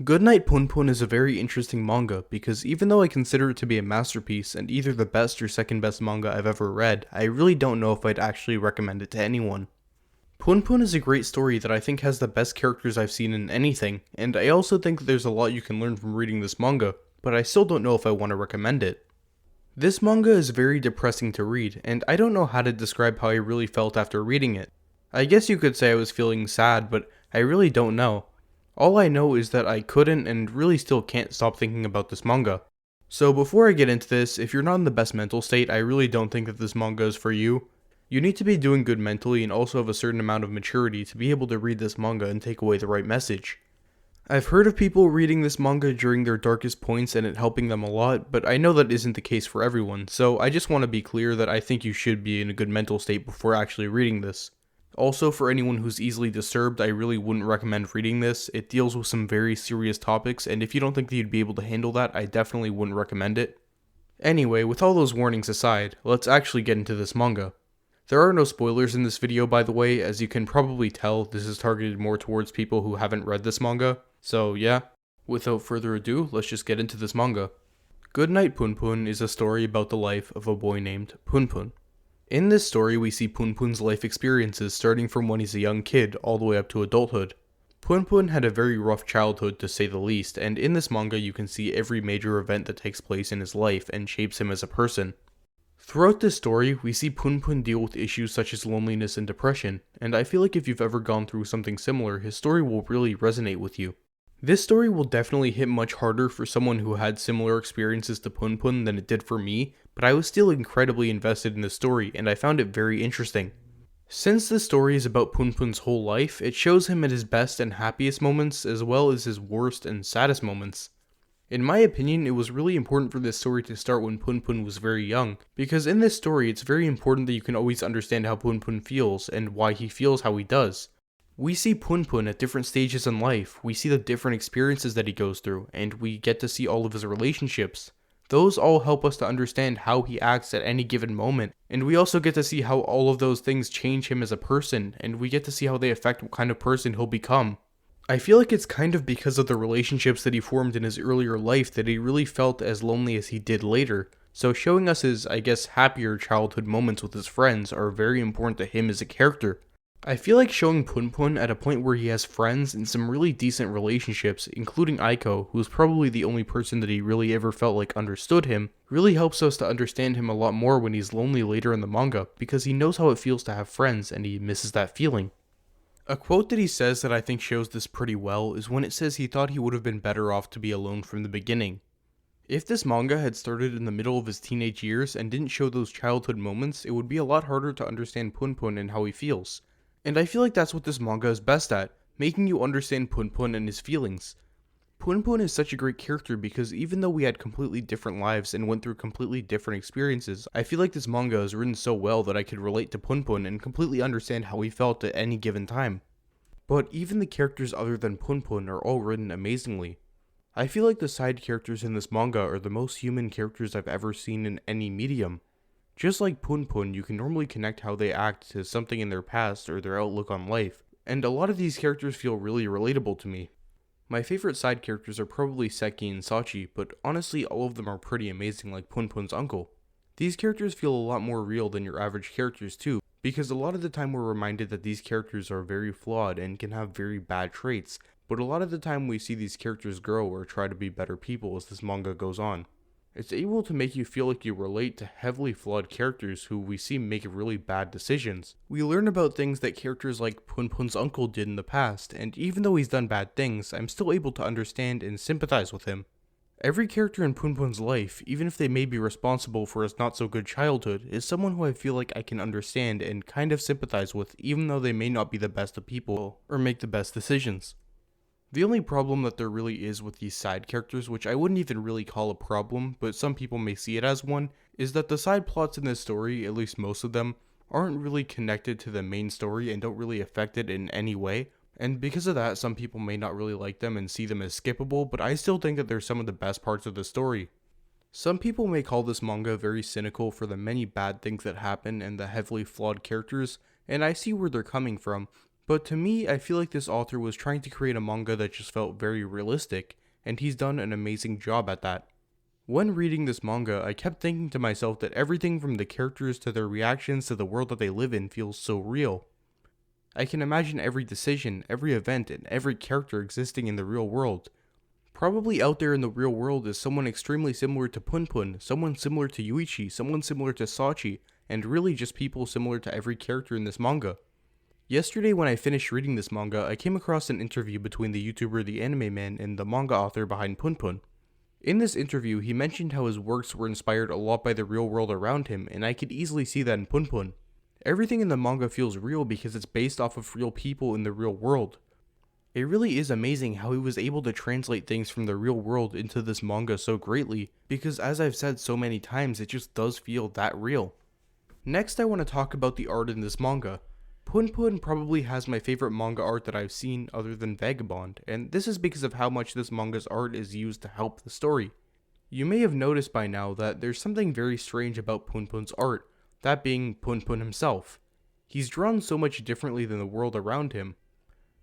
Goodnight Punpun is a very interesting manga because even though I consider it to be a masterpiece and either the best or second best manga I've ever read, I really don't know if I'd actually recommend it to anyone. Punpun is a great story that I think has the best characters I've seen in anything, and I also think that there's a lot you can learn from reading this manga, but I still don't know if I want to recommend it. This manga is very depressing to read, and I don't know how to describe how I really felt after reading it. I guess you could say I was feeling sad, but I really don't know. All I know is that I couldn't and really still can't stop thinking about this manga. So before I get into this, if you're not in the best mental state, I really don't think that this manga is for you. You need to be doing good mentally and also have a certain amount of maturity to be able to read this manga and take away the right message. I've heard of people reading this manga during their darkest points and it helping them a lot, but I know that isn't the case for everyone, so I just want to be clear that I think you should be in a good mental state before actually reading this. Also, for anyone who's easily disturbed, I really wouldn't recommend reading this. It deals with some very serious topics, and if you don't think that you'd be able to handle that, I definitely wouldn't recommend it. Anyway, with all those warnings aside, let's actually get into this manga. There are no spoilers in this video, by the way. As you can probably tell, this is targeted more towards people who haven't read this manga. So yeah, without further ado, let's just get into this manga. Goodnight Punpun is a story about the life of a boy named Punpun. In this story, we see Punpun's life experiences starting from when he's a young kid all the way up to adulthood. Punpun had a very rough childhood to say the least, and in this manga you can see every major event that takes place in his life and shapes him as a person. Throughout this story, we see Punpun deal with issues such as loneliness and depression, and I feel like if you've ever gone through something similar, his story will really resonate with you. This story will definitely hit much harder for someone who had similar experiences to Punpun than it did for me, but I was still incredibly invested in the story and I found it very interesting. Since the story is about Punpun's whole life, it shows him at his best and happiest moments as well as his worst and saddest moments. In my opinion, it was really important for this story to start when Punpun was very young, because in this story it's very important that you can always understand how Punpun feels and why he feels how he does. We see Punpun at different stages in life, we see the different experiences that he goes through, and we get to see all of his relationships. Those all help us to understand how he acts at any given moment, and we also get to see how all of those things change him as a person, and we get to see how they affect what kind of person he'll become. I feel like it's kind of because of the relationships that he formed in his earlier life that he really felt as lonely as he did later, so showing us his, I guess, happier childhood moments with his friends are very important to him as a character. I feel like showing Punpun at a point where he has friends and some really decent relationships, including Aiko, who's probably the only person that he really ever felt like understood him, really helps us to understand him a lot more when he's lonely later in the manga, because he knows how it feels to have friends and he misses that feeling. A quote that he says that I think shows this pretty well is when it says he thought he would have been better off to be alone from the beginning. If this manga had started in the middle of his teenage years and didn't show those childhood moments, it would be a lot harder to understand Punpun and how he feels. And I feel like that's what this manga is best at, making you understand Punpun and his feelings. Punpun is such a great character because even though we had completely different lives and went through completely different experiences, I feel like this manga is written so well that I could relate to Punpun and completely understand how he felt at any given time. But even the characters other than Punpun are all written amazingly. I feel like the side characters in this manga are the most human characters I've ever seen in any medium. Just like Punpun, you can normally connect how they act to something in their past or their outlook on life, and a lot of these characters feel really relatable to me. My favorite side characters are probably Seki and Sachi, but honestly all of them are pretty amazing like Punpun's uncle. These characters feel a lot more real than your average characters too, because a lot of the time we're reminded that these characters are very flawed and can have very bad traits, but a lot of the time we see these characters grow or try to be better people as this manga goes on. It's able to make you feel like you relate to heavily flawed characters who we see make really bad decisions. We learn about things that characters like Punpun's uncle did in the past, and even though he's done bad things, I'm still able to understand and sympathize with him. Every character in Punpun's life, even if they may be responsible for his not so good childhood, is someone who I feel like I can understand and kind of sympathize with even though they may not be the best of people or make the best decisions. The only problem that there really is with these side characters, which I wouldn't even really call a problem, but some people may see it as one, is that the side plots in this story, at least most of them, aren't really connected to the main story and don't really affect it in any way. And because of that, some people may not really like them and see them as skippable, but I still think that they're some of the best parts of the story. Some people may call this manga very cynical for the many bad things that happen and the heavily flawed characters, and I see where they're coming from, But to me, I feel like this author was trying to create a manga that just felt very realistic, and he's done an amazing job at that. When reading this manga, I kept thinking to myself that everything from the characters to their reactions to the world that they live in feels so real. I can imagine every decision, every event, and every character existing in the real world. Probably out there in the real world is someone extremely similar to Punpun, someone similar to Yuichi, someone similar to Sachi, and really just people similar to every character in this manga. Yesterday when I finished reading this manga, I came across an interview between the YouTuber The Anime Man and the manga author behind Punpun. In this interview, he mentioned how his works were inspired a lot by the real world around him, and I could easily see that in Punpun. Everything in the manga feels real because it's based off of real people in the real world. It really is amazing how he was able to translate things from the real world into this manga so greatly, because as I've said so many times, it just does feel that real. Next, I want to talk about the art in this manga. Punpun probably has my favorite manga art that I've seen other than Vagabond, and this is because of how much this manga's art is used to help the story. You may have noticed by now that there's something very strange about Punpun's art, that being Punpun himself. He's drawn so much differently than the world around him.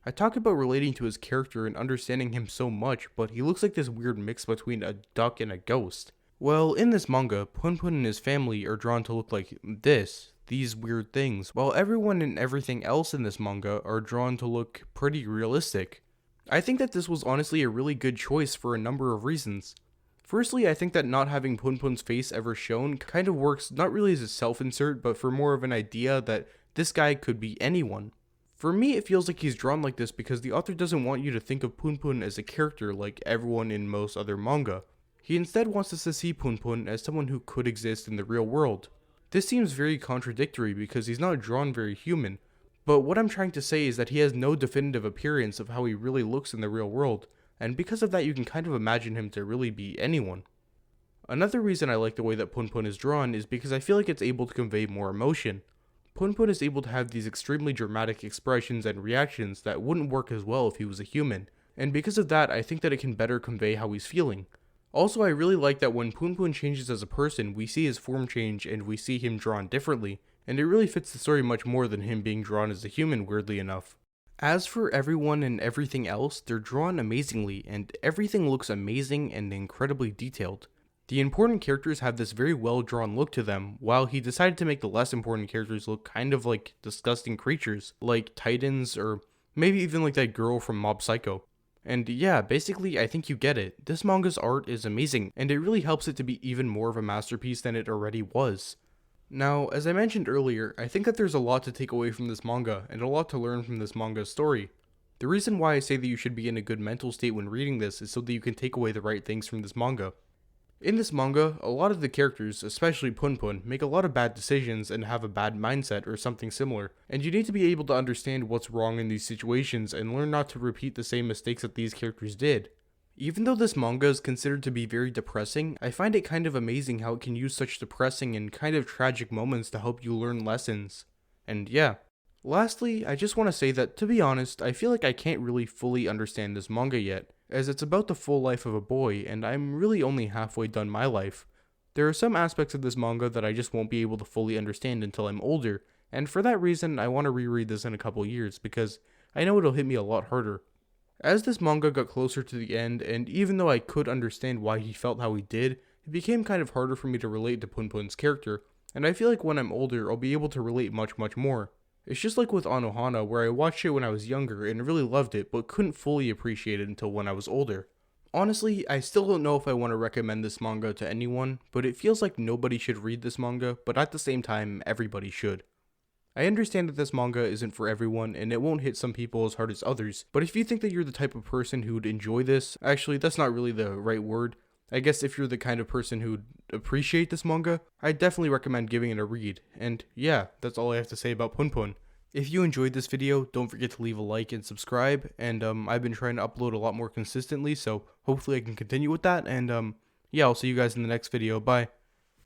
I talk about relating to his character and understanding him so much, but he looks like this weird mix between a duck and a ghost. Well, in this manga, Punpun and his family are drawn to look like these weird things, while everyone and everything else in this manga are drawn to look pretty realistic. I think that this was honestly a really good choice for a number of reasons. Firstly, I think that not having Punpun's face ever shown kind of works not really as a self-insert, but for more of an idea that this guy could be anyone. For me, it feels like he's drawn like this because the author doesn't want you to think of Punpun as a character like everyone in most other manga. He instead wants us to see Punpun as someone who could exist in the real world. This seems very contradictory because he's not drawn very human, but what I'm trying to say is that he has no definitive appearance of how he really looks in the real world, and because of that you can kind of imagine him to really be anyone. Another reason I like the way that Punpun is drawn is because I feel like it's able to convey more emotion. Punpun is able to have these extremely dramatic expressions and reactions that wouldn't work as well if he was a human, and because of that I think that it can better convey how he's feeling. Also, I really like that when Punpun changes as a person, we see his form change and we see him drawn differently, and it really fits the story much more than him being drawn as a human, weirdly enough. As for everyone and everything else, they're drawn amazingly, and everything looks amazing and incredibly detailed. The important characters have this very well drawn look to them, while he decided to make the less important characters look kind of like disgusting creatures, like Titans or maybe even like that girl from Mob Psycho. And yeah, basically I think you get it. This manga's art is amazing, and it really helps it to be even more of a masterpiece than it already was. Now, as I mentioned earlier, I think that there's a lot to take away from this manga, and a lot to learn from this manga's story. The reason why I say that you should be in a good mental state when reading this is so that you can take away the right things from this manga. In this manga, a lot of the characters, especially Punpun, make a lot of bad decisions and have a bad mindset or something similar, and you need to be able to understand what's wrong in these situations and learn not to repeat the same mistakes that these characters did. Even though this manga is considered to be very depressing, I find it kind of amazing how it can use such depressing and kind of tragic moments to help you learn lessons. And yeah. Lastly, I just want to say that, to be honest, I feel like I can't really fully understand this manga yet, as it's about the full life of a boy, and I'm really only halfway done my life. There are some aspects of this manga that I just won't be able to fully understand until I'm older, and for that reason I want to reread this in a couple years, because I know it'll hit me a lot harder. As this manga got closer to the end, and even though I could understand why he felt how he did, it became kind of harder for me to relate to Punpun's character, and I feel like when I'm older I'll be able to relate much more. It's just like with Anohana, where I watched it when I was younger and really loved it, but couldn't fully appreciate it until when I was older. Honestly, I still don't know if I want to recommend this manga to anyone, but it feels like nobody should read this manga, but at the same time, everybody should. I understand that this manga isn't for everyone, and it won't hit some people as hard as others, but if you think that you're the type of person who would enjoy this, actually that's not really the right word, I guess if you're the kind of person who'd appreciate this manga, I definitely recommend giving it a read, and yeah, that's all I have to say about Punpun. If you enjoyed this video, don't forget to leave a like and subscribe, and I've been trying to upload a lot more consistently, so hopefully I can continue with that, and yeah, I'll see you guys in the next video, bye.